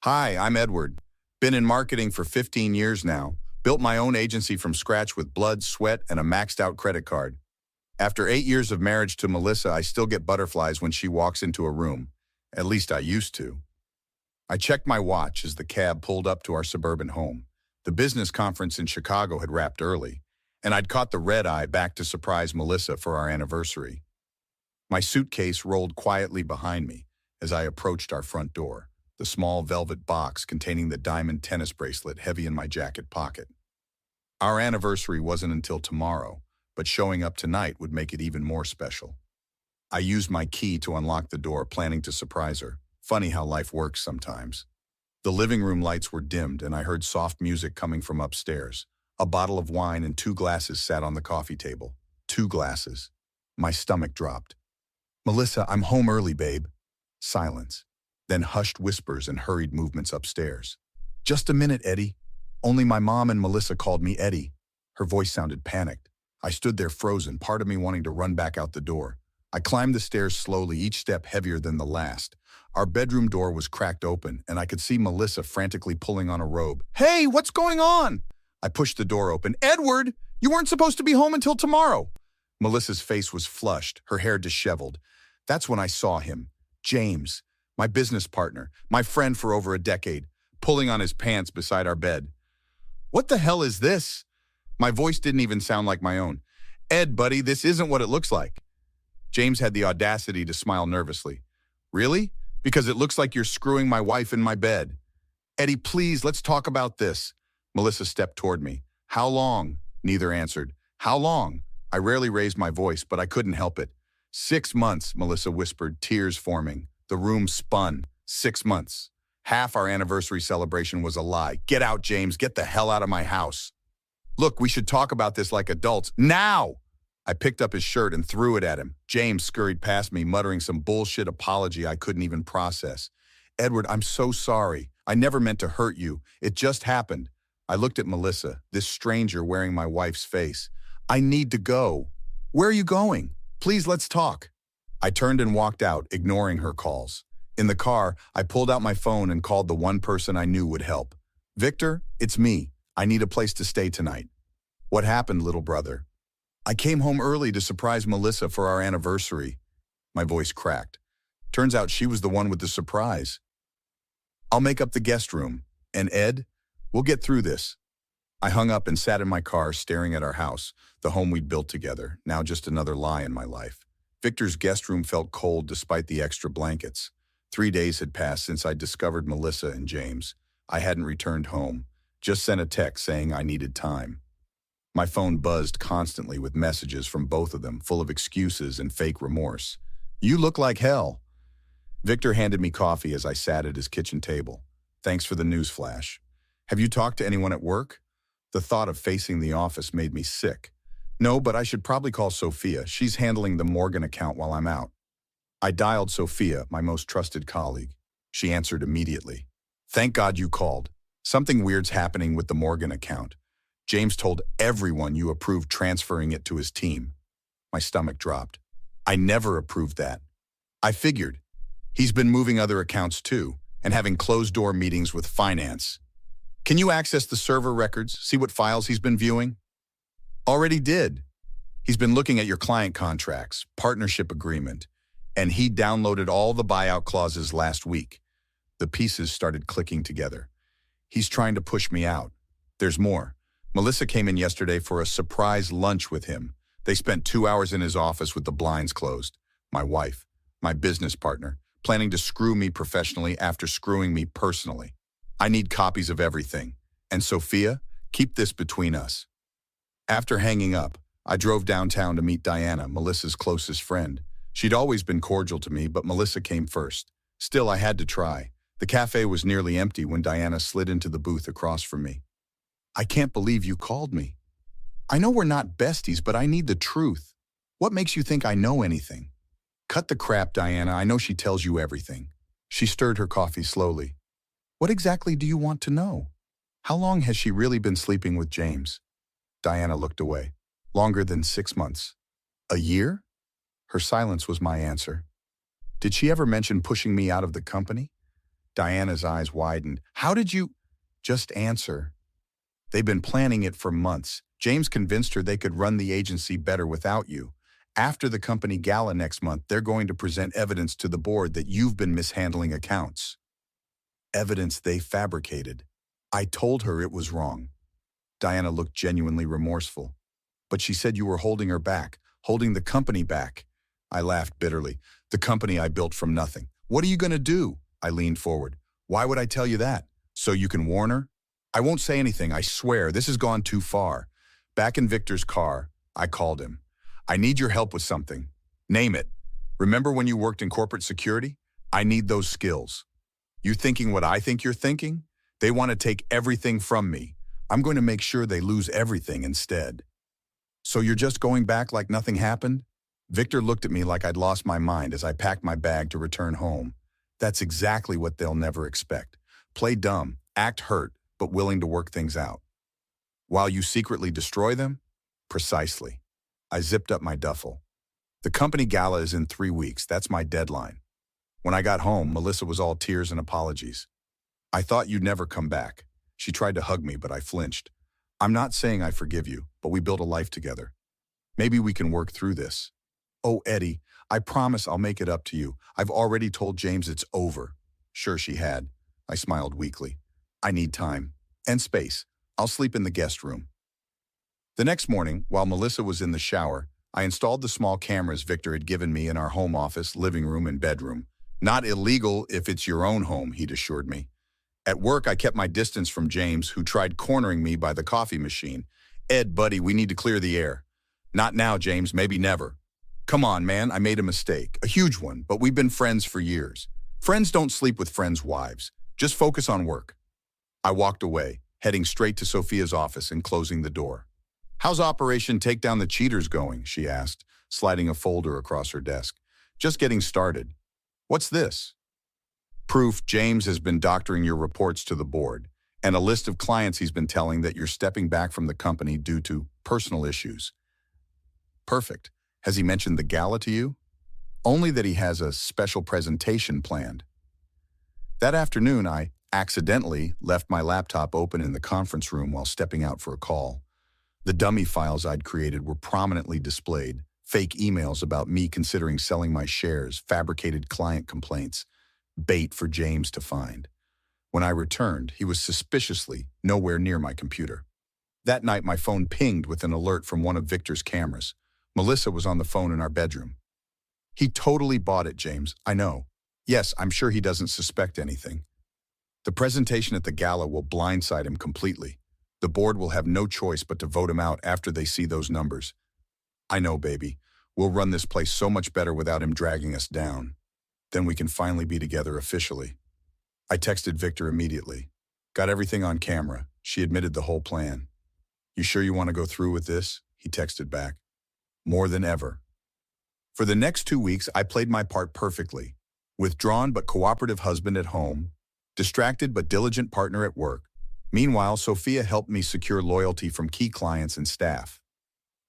Hi, I'm Edward. Been in marketing for 15 years now. Built my own agency from scratch with blood, sweat, and a maxed out credit card. After 8 years of marriage to Melissa, I still get butterflies when she walks into a room. At least I used to. I checked my watch as the cab pulled up to our suburban home. The business conference in Chicago had wrapped early, and I'd caught the red eye back to surprise Melissa for our anniversary. My suitcase rolled quietly behind me as I approached our front door, the small velvet box containing the diamond tennis bracelet heavy in my jacket pocket. Our anniversary wasn't until tomorrow, but showing up tonight would make it even more special. I used my key to unlock the door, planning to surprise her. Funny how life works sometimes. The living room lights were dimmed and I heard soft music coming from upstairs. A bottle of wine and 2 glasses sat on the coffee table. 2 glasses. My stomach dropped. "Melissa, I'm home early, babe." Silence. Then hushed whispers and hurried movements upstairs. "Just a minute, Eddie." Only my mom and Melissa called me Eddie. Her voice sounded panicked. I stood there frozen, part of me wanting to run back out the door. I climbed the stairs slowly, each step heavier than the last. Our bedroom door was cracked open, and I could see Melissa frantically pulling on a robe. "Hey, what's going on?" I pushed the door open. "Edward, you weren't supposed to be home until tomorrow." Melissa's face was flushed, her hair disheveled. That's when I saw him. James, my business partner, my friend for over a decade, pulling on his pants beside our bed. "What the hell is this?" My voice didn't even sound like my own. "Ed, buddy, this isn't what it looks like." James had the audacity to smile nervously. "Really? Because it looks like you're screwing my wife in my bed." "Eddie, please, let's talk about this." Melissa stepped toward me. "How long?" Neither answered. "How long?" I rarely raised my voice, but I couldn't help it. 6 months, Melissa whispered, tears forming. The room spun. 6 months. Half our anniversary celebration was a lie. "Get out, James. Get the hell out of my house." "Look, we should talk about this like adults. Now!" I picked up his shirt and threw it at him. James scurried past me, muttering some bullshit apology I couldn't even process. "Edward, I'm so sorry. I never meant to hurt you. It just happened." I looked at Melissa, this stranger wearing my wife's face. "I need to go." "Where are you going? Please, let's talk." I turned and walked out, ignoring her calls. In the car, I pulled out my phone and called the one person I knew would help. "Victor, it's me. I need a place to stay tonight." "What happened, little brother?" "I came home early to surprise Melissa for our anniversary." My voice cracked. Turns out she was the one with the surprise. "I'll make up the guest room. And Ed, we'll get through this." I hung up and sat in my car staring at our house, the home we'd built together, now just another lie in my life. Victor's guest room felt cold despite the extra blankets. 3 days had passed since I discovered Melissa and James. I hadn't returned home, just sent a text saying I needed time. My phone buzzed constantly with messages from both of them, full of excuses and fake remorse. "You look like hell." Victor handed me coffee as I sat at his kitchen table. "Thanks for the news flash. Have you talked to anyone at work?" The thought of facing the office made me sick. "No, but I should probably call Sophia. She's handling the Morgan account while I'm out." I dialed Sophia, my most trusted colleague. She answered immediately. "Thank God you called. Something weird's happening with the Morgan account. James told everyone you approved transferring it to his team." My stomach dropped. "I never approved that." "I figured. He's been moving other accounts too, and having closed-door meetings with finance." "Can you access the server records, see what files he's been viewing?" "Already did. He's been looking at your client contracts, partnership agreement, and he downloaded all the buyout clauses last week." The pieces started clicking together. "He's trying to push me out. There's more. Melissa came in yesterday for a surprise lunch with him. They spent 2 hours in his office with the blinds closed. My wife, my business partner, planning to screw me professionally after screwing me personally. I need copies of everything. And Sophia, keep this between us." After hanging up, I drove downtown to meet Diana, Melissa's closest friend. She'd always been cordial to me, but Melissa came first. Still, I had to try. The cafe was nearly empty when Diana slid into the booth across from me. "I can't believe you called me. I know we're not besties, but I need the truth. What makes you think I know anything?" "Cut the crap, Diana. I know she tells you everything." She stirred her coffee slowly. "What exactly do you want to know? How long has she really been sleeping with James?" Diana looked away. "Longer than 6 months." "A year?" Her silence was my answer. "Did she ever mention pushing me out of the company?" Diana's eyes widened. How did you— Just answer. They've been planning it for months. James convinced her they could run the agency better without you. After the company gala next month, they're going to present evidence to the board that you've been mishandling accounts. Evidence they fabricated. I told her it was wrong. Diana looked genuinely remorseful. But she said you were holding her back, holding the company back. I laughed bitterly. The company I built from nothing. What are you going to do? I leaned forward. Why would I tell you that? So you can warn her? I won't say anything, I swear. This has gone too far. Back in Victor's car, I called him. I need your help with something. Name it. Remember when you worked in corporate security? I need those skills. You thinking what I think you're thinking? They want to take everything from me. I'm going to make sure they lose everything instead. So you're just going back like nothing happened? Victor looked at me like I'd lost my mind as I packed my bag to return home. That's exactly what they'll never expect. Play dumb, act hurt, but willing to work things out. While you secretly destroy them? Precisely. I zipped up my duffel. The company gala is in 3 weeks. That's my deadline. When I got home, Melissa was all tears and apologies. I thought you'd never come back. She tried to hug me, but I flinched. I'm not saying I forgive you, but we built a life together. Maybe we can work through this. Oh, Eddie, I promise I'll make it up to you. I've already told James it's over. Sure she had. I smiled weakly. I need time. And space. I'll sleep in the guest room. The next morning, while Melissa was in the shower, I installed the small cameras Victor had given me in our home office, living room, and bedroom. Not illegal if it's your own home, he'd assured me. At work, I kept my distance from James, who tried cornering me by the coffee machine. Ed, buddy, we need to clear the air. Not now, James, maybe never. Come on, man, I made a mistake. A huge one, but we've been friends for years. Friends don't sleep with friends' wives. Just focus on work. I walked away, heading straight to Sophia's office and closing the door. How's Operation Take Down the Cheaters going? She asked, sliding a folder across her desk. Just getting started. What's this? Proof James has been doctoring your reports to the board, and a list of clients he's been telling that you're stepping back from the company due to personal issues. Perfect. Has he mentioned the gala to you? Only that he has a special presentation planned. That afternoon, I accidentally left my laptop open in the conference room while stepping out for a call. The dummy files I'd created were prominently displayed, fake emails about me considering selling my shares, fabricated client complaints, bait for James to find. When I returned, he was suspiciously nowhere near my computer. That night, my phone pinged with an alert from one of Victor's cameras. Melissa was on the phone in our bedroom. He totally bought it, James. I know. Yes, I'm sure he doesn't suspect anything. The presentation at the gala will blindside him completely. The board will have no choice but to vote him out after they see those numbers. I know, baby. We'll run this place so much better without him dragging us down. Then we can finally be together officially. I texted Victor immediately. Got everything on camera. She admitted the whole plan. You sure you want to go through with this? He texted back. More than ever. For the next 2 weeks, I played my part perfectly. Withdrawn but cooperative husband at home, distracted but diligent partner at work. Meanwhile, Sophia helped me secure loyalty from key clients and staff.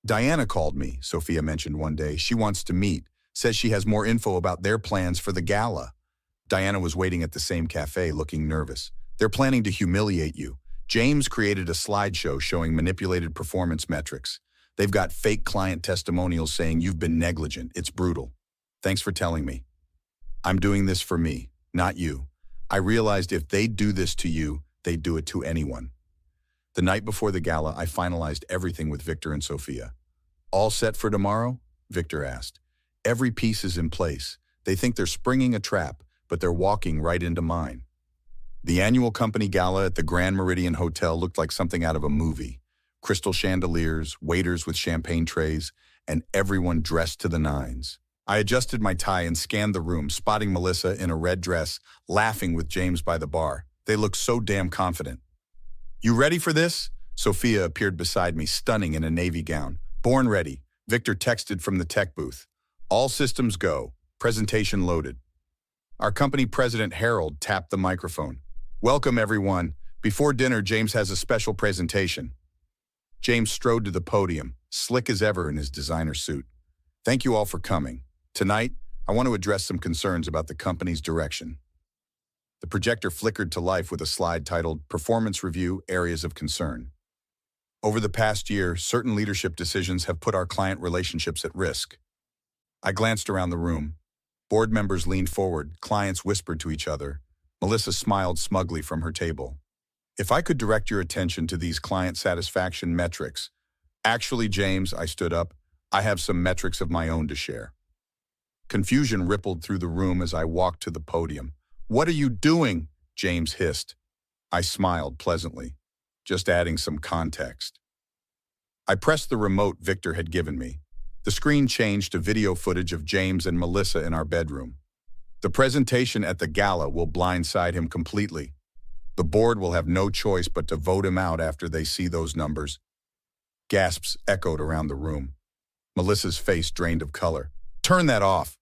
Diana called me, Sophia mentioned one day. She wants to meet, says she has more info about their plans for the gala. Diana was waiting at the same cafe, looking nervous. They're planning to humiliate you. James created a slideshow showing manipulated performance metrics. They've got fake client testimonials saying you've been negligent. It's brutal. Thanks for telling me. I'm doing this for me, not you. I realized if they'd do this to you, they'd do it to anyone. The night before the gala, I finalized everything with Victor and Sophia. All set for tomorrow? Victor asked. Every piece is in place. They think they're springing a trap, but they're walking right into mine. The annual company gala at the Grand Meridian Hotel looked like something out of a movie. Crystal chandeliers, waiters with champagne trays, and everyone dressed to the nines. I adjusted my tie and scanned the room, spotting Melissa in a red dress, laughing with James by the bar. They looked so damn confident. You ready for this? Sophia appeared beside me, stunning in a navy gown. Born ready. Victor texted from the tech booth. All systems go. Presentation loaded. Our company president, Harold, tapped the microphone. Welcome, everyone. Before dinner, James has a special presentation. James strode to the podium, slick as ever in his designer suit. Thank you all for coming. Tonight, I want to address some concerns about the company's direction. The projector flickered to life with a slide titled Performance Review Areas of Concern. Over the past year, certain leadership decisions have put our client relationships at risk. I glanced around the room. Board members leaned forward, clients whispered to each other. Melissa smiled smugly from her table. If I could direct your attention to these client satisfaction metrics. Actually, James, I stood up. I have some metrics of my own to share. Confusion rippled through the room as I walked to the podium. What are you doing? James hissed. I smiled pleasantly, just adding some context. I pressed the remote Victor had given me. The screen changed to video footage of James and Melissa in our bedroom. The presentation at the gala will blindside him completely. The board will have no choice but to vote him out after they see those numbers. Gasps echoed around the room. Melissa's face drained of color. Turn that off.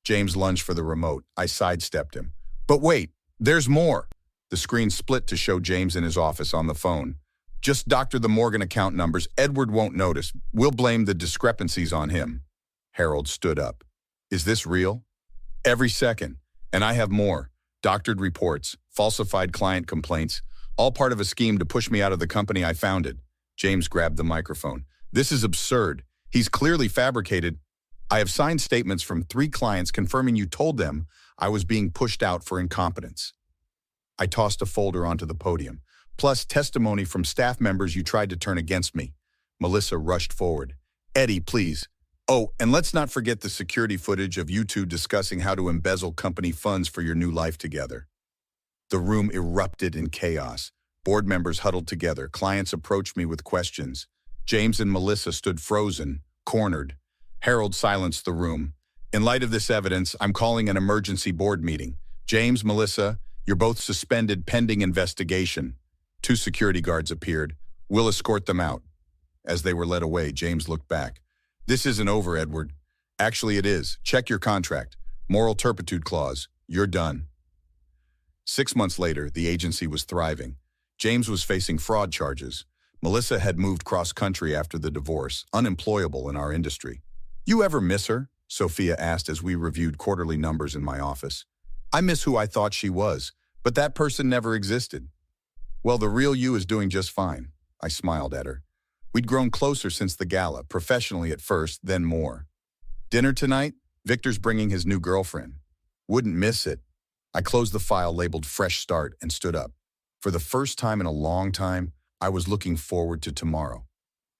James lunged for the remote. I sidestepped him. But wait, there's more. The screen split to show James in his office on the phone. Just doctor the Morgan account numbers. Edward won't notice. We'll blame the discrepancies on him. Harold stood up. Is this real? Every second. And I have more. Doctored reports, falsified client complaints, all part of a scheme to push me out of the company I founded. James grabbed the microphone. This is absurd. He's clearly fabricated. I have signed statements from 3 clients confirming you told them I was being pushed out for incompetence. I tossed a folder onto the podium, plus testimony from staff members you tried to turn against me. Melissa rushed forward. Eddie, please. Oh, and let's not forget the security footage of you two discussing how to embezzle company funds for your new life together. The room erupted in chaos. Board members huddled together. Clients approached me with questions. James and Melissa stood frozen, cornered. Harold silenced the room. In light of this evidence, I'm calling an emergency board meeting. James, Melissa, you're both suspended pending investigation. 2 security guards appeared. We'll escort them out. As they were led away, James looked back. This isn't over, Edward. Actually, it is. Check your contract. Moral turpitude clause. You're done. 6 months later, the agency was thriving. James was facing fraud charges. Melissa had moved cross-country after the divorce, unemployable in our industry. You ever miss her? Sophia asked as we reviewed quarterly numbers in my office. I miss who I thought she was, but that person never existed. Well, the real you is doing just fine. I smiled at her. We'd grown closer since the gala, professionally at first, then more. Dinner tonight? Victor's bringing his new girlfriend. Wouldn't miss it. I closed the file labeled Fresh Start and stood up. For the first time in a long time, I was looking forward to tomorrow.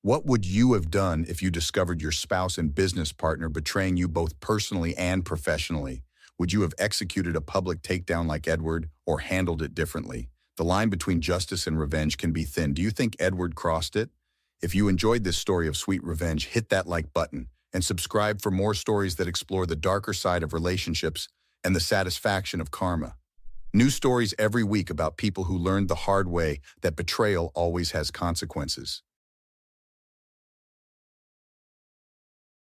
What would you have done if you discovered your spouse and business partner betraying you both personally and professionally? Would you have executed a public takedown like Edward or handled it differently? The line between justice and revenge can be thin. Do you think Edward crossed it? If you enjoyed this story of sweet revenge, hit that like button and subscribe for more stories that explore the darker side of relationships and the satisfaction of karma. New stories every week about people who learned the hard way that betrayal always has consequences.